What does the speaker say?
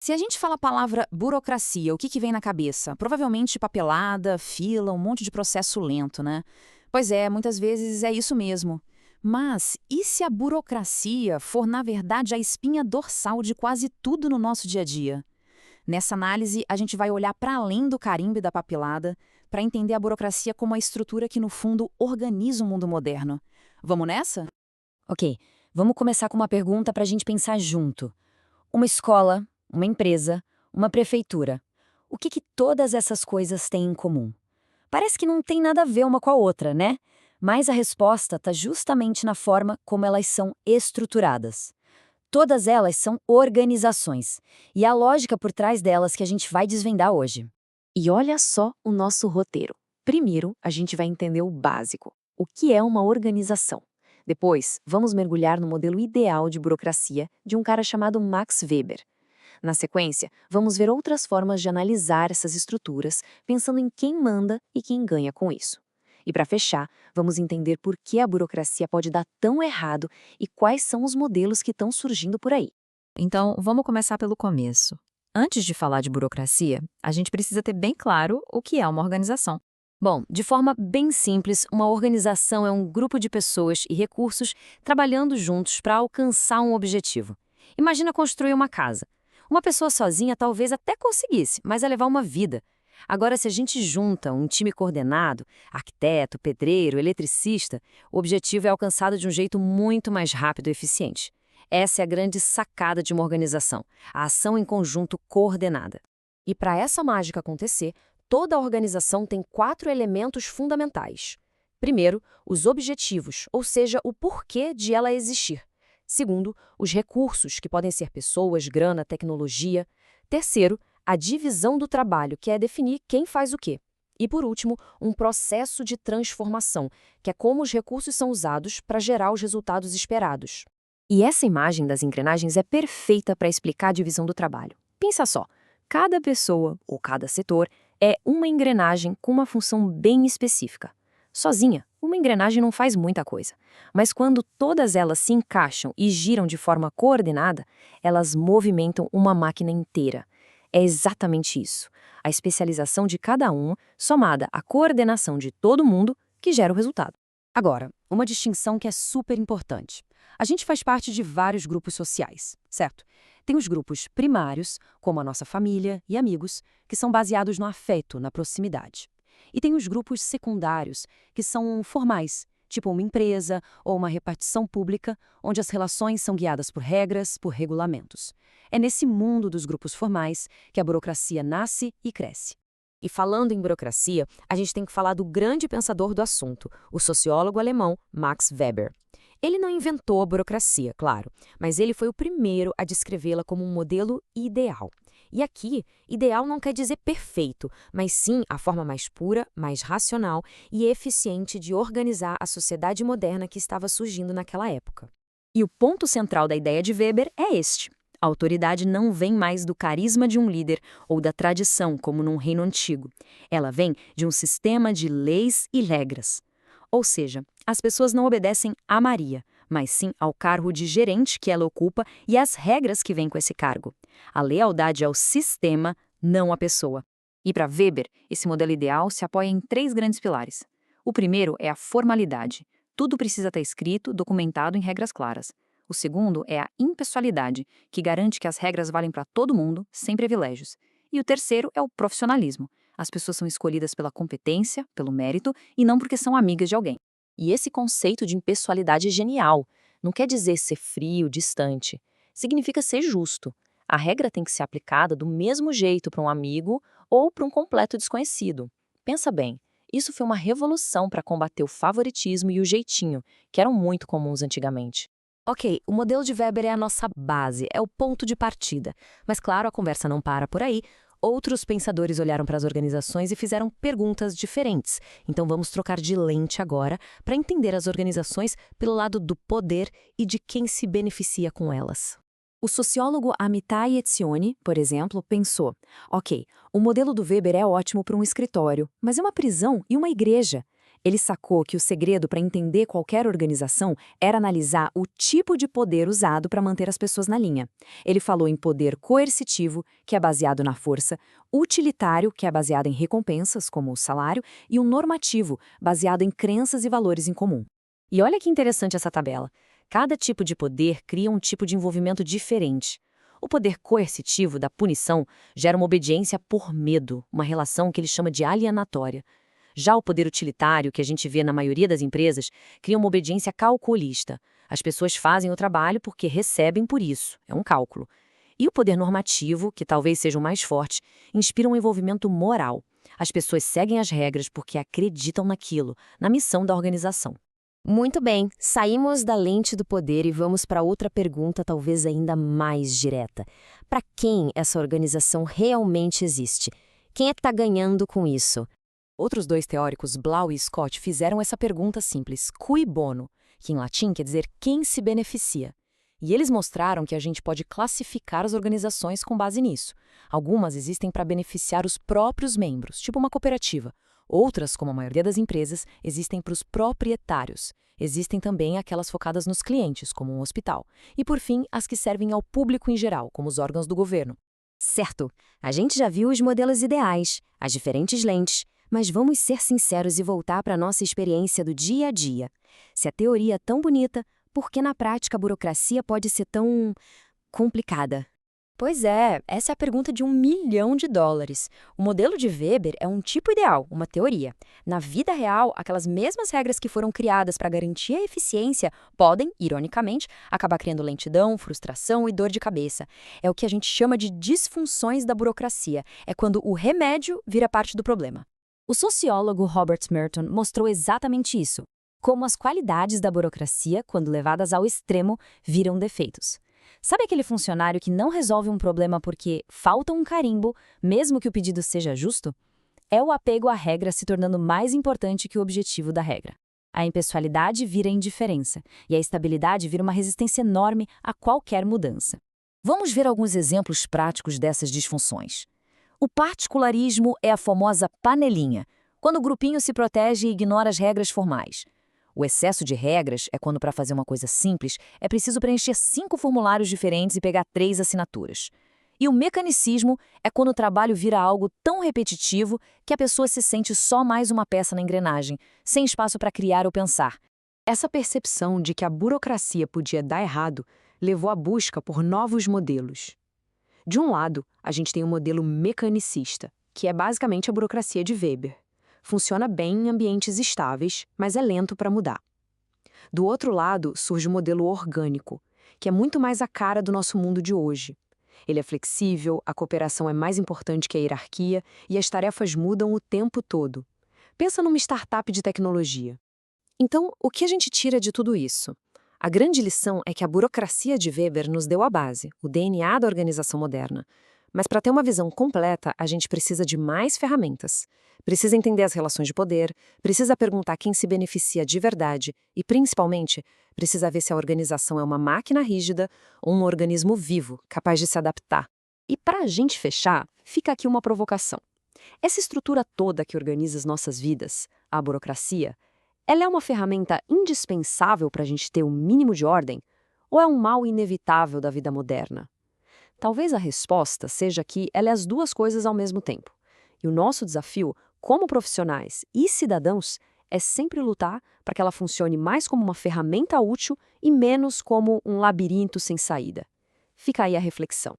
Se a gente fala a palavra burocracia, o que vem na cabeça? Provavelmente papelada, fila, um monte de processo lento, né? Pois é, muitas vezes é isso mesmo. Mas e se a burocracia for, na verdade, a espinha dorsal de quase tudo no nosso dia a dia? Nessa análise, a gente vai olhar para além do carimbo e da papelada para entender a burocracia como a estrutura que, no fundo, organiza o mundo moderno. Vamos nessa? Ok, vamos começar com uma pergunta para a gente pensar junto. Uma escola, uma empresa, uma prefeitura. O que todas essas coisas têm em comum? Parece que não tem nada a ver uma com a outra, né? Mas a resposta está justamente na forma como elas são estruturadas. Todas elas são organizações, e a lógica por trás delas que a gente vai desvendar hoje. E olha só o nosso roteiro. Primeiro, a gente vai entender o básico. O que é uma organização? Depois, vamos mergulhar no modelo ideal de burocracia de um cara chamado Max Weber. Na sequência, vamos ver outras formas de analisar essas estruturas, pensando em quem manda e quem ganha com isso. E para fechar, vamos entender por que a burocracia pode dar tão errado e quais são os modelos que estão surgindo por aí. Então, vamos começar pelo começo. Antes de falar de burocracia, a gente precisa ter bem claro o que é uma organização. Bom, de forma bem simples, uma organização é um grupo de pessoas e recursos trabalhando juntos para alcançar um objetivo. Imagina construir uma casa. Uma pessoa sozinha talvez até conseguisse, mas é levar uma vida. Agora, se a gente junta um time coordenado, arquiteto, pedreiro, eletricista, o objetivo é alcançado de um jeito muito mais rápido e eficiente. Essa é a grande sacada de uma organização, a ação em conjunto coordenada. E para essa mágica acontecer, toda a organização tem 4 elementos fundamentais. Primeiro, os objetivos, ou seja, o porquê de ela existir. Segundo, os recursos, que podem ser pessoas, grana, tecnologia. Terceiro, a divisão do trabalho, que é definir quem faz o quê. E por último, um processo de transformação, que é como os recursos são usados para gerar os resultados esperados. E essa imagem das engrenagens é perfeita para explicar a divisão do trabalho. Pensa só, cada pessoa ou cada setor é uma engrenagem com uma função bem específica. Sozinha, uma engrenagem não faz muita coisa, mas quando todas elas se encaixam e giram de forma coordenada, elas movimentam uma máquina inteira. É exatamente isso, a especialização de cada um, somada à coordenação de todo mundo, que gera o resultado. Agora, uma distinção que é super importante. A gente faz parte de vários grupos sociais, certo? Tem os grupos primários, como a nossa família e amigos, que são baseados no afeto, na proximidade. E tem os grupos secundários, que são formais, tipo uma empresa ou uma repartição pública, onde as relações são guiadas por regras, por regulamentos. É nesse mundo dos grupos formais que a burocracia nasce e cresce. E falando em burocracia, a gente tem que falar do grande pensador do assunto, o sociólogo alemão Max Weber. Ele não inventou a burocracia, claro, mas ele foi o primeiro a descrevê-la como um modelo ideal. E aqui, ideal não quer dizer perfeito, mas sim a forma mais pura, mais racional e eficiente de organizar a sociedade moderna que estava surgindo naquela época. E o ponto central da ideia de Weber é este. A autoridade não vem mais do carisma de um líder ou da tradição, como num reino antigo. Ela vem de um sistema de leis e regras. Ou seja, as pessoas não obedecem a Maria, mas sim ao cargo de gerente que ela ocupa e às regras que vêm com esse cargo. A lealdade ao sistema, não à pessoa. E para Weber, esse modelo ideal se apoia em 3 grandes pilares. O primeiro é a formalidade. Tudo precisa estar escrito, documentado em regras claras. O segundo é a impessoalidade, que garante que as regras valem para todo mundo, sem privilégios. E o terceiro é o profissionalismo. As pessoas são escolhidas pela competência, pelo mérito e não porque são amigas de alguém. E esse conceito de impessoalidade é genial. Não quer dizer ser frio, distante. Significa ser justo. A regra tem que ser aplicada do mesmo jeito para um amigo ou para um completo desconhecido. Pensa bem, isso foi uma revolução para combater o favoritismo e o jeitinho, que eram muito comuns antigamente. Ok, o modelo de Weber é a nossa base, é o ponto de partida. Mas claro, a conversa não para por aí. Outros pensadores olharam para as organizações e fizeram perguntas diferentes. Então vamos trocar de lente agora para entender as organizações pelo lado do poder e de quem se beneficia com elas. O sociólogo Amitai Etzioni, por exemplo, pensou: ok, o modelo do Weber é ótimo para um escritório, mas é uma prisão e uma igreja. Ele sacou que o segredo para entender qualquer organização era analisar o tipo de poder usado para manter as pessoas na linha. Ele falou em poder coercitivo, que é baseado na força, utilitário, que é baseado em recompensas, como o salário, e um normativo, baseado em crenças e valores em comum. E olha que interessante essa tabela. Cada tipo de poder cria um tipo de envolvimento diferente. O poder coercitivo da punição gera uma obediência por medo, uma relação que ele chama de alienatória. Já o poder utilitário, que a gente vê na maioria das empresas, cria uma obediência calculista. As pessoas fazem o trabalho porque recebem por isso, é um cálculo. E o poder normativo, que talvez seja o mais forte, inspira um envolvimento moral. As pessoas seguem as regras porque acreditam naquilo, na missão da organização. Muito bem, saímos da lente do poder e vamos para outra pergunta, talvez ainda mais direta. Para quem essa organização realmente existe? Quem é que está ganhando com isso? Outros dois teóricos, Blau e Scott, fizeram essa pergunta simples, cui bono, que em latim quer dizer quem se beneficia. E eles mostraram que a gente pode classificar as organizações com base nisso. Algumas existem para beneficiar os próprios membros, tipo uma cooperativa. Outras, como a maioria das empresas, existem para os proprietários. Existem também aquelas focadas nos clientes, como um hospital. E, por fim, as que servem ao público em geral, como os órgãos do governo. Certo, a gente já viu os modelos ideais, as diferentes lentes, mas vamos ser sinceros e voltar para a nossa experiência do dia a dia. Se a teoria é tão bonita, por que na prática a burocracia pode ser tão complicada? Pois é, essa é a pergunta de $1 milhão. O modelo de Weber é um tipo ideal, uma teoria. Na vida real, aquelas mesmas regras que foram criadas para garantir a eficiência podem, ironicamente, acabar criando lentidão, frustração e dor de cabeça. É o que a gente chama de disfunções da burocracia. É quando o remédio vira parte do problema. O sociólogo Robert Merton mostrou exatamente isso, como as qualidades da burocracia, quando levadas ao extremo, viram defeitos. Sabe aquele funcionário que não resolve um problema porque falta um carimbo, mesmo que o pedido seja justo? É o apego à regra se tornando mais importante que o objetivo da regra. A impessoalidade vira indiferença, e a estabilidade vira uma resistência enorme a qualquer mudança. Vamos ver alguns exemplos práticos dessas disfunções. O particularismo é a famosa panelinha, quando o grupinho se protege e ignora as regras formais. O excesso de regras é quando, para fazer uma coisa simples, é preciso preencher 5 formulários diferentes e pegar 3 assinaturas. E o mecanicismo é quando o trabalho vira algo tão repetitivo que a pessoa se sente só mais uma peça na engrenagem, sem espaço para criar ou pensar. Essa percepção de que a burocracia podia dar errado levou à busca por novos modelos. De um lado, a gente tem o modelo mecanicista, que é basicamente a burocracia de Weber. Funciona bem em ambientes estáveis, mas é lento para mudar. Do outro lado, surge o modelo orgânico, que é muito mais a cara do nosso mundo de hoje. Ele é flexível, a cooperação é mais importante que a hierarquia e as tarefas mudam o tempo todo. Pensa numa startup de tecnologia. Então, o que a gente tira de tudo isso? A grande lição é que a burocracia de Weber nos deu a base, o DNA da organização moderna. Mas para ter uma visão completa, a gente precisa de mais ferramentas. Precisa entender as relações de poder, precisa perguntar quem se beneficia de verdade e, principalmente, precisa ver se a organização é uma máquina rígida ou um organismo vivo, capaz de se adaptar. E para a gente fechar, fica aqui uma provocação. Essa estrutura toda que organiza as nossas vidas, a burocracia, ela é uma ferramenta indispensável para a gente ter o mínimo de ordem ou é um mal inevitável da vida moderna? Talvez a resposta seja que ela é as duas coisas ao mesmo tempo. E o nosso desafio, como profissionais e cidadãos, é sempre lutar para que ela funcione mais como uma ferramenta útil e menos como um labirinto sem saída. Fica aí a reflexão.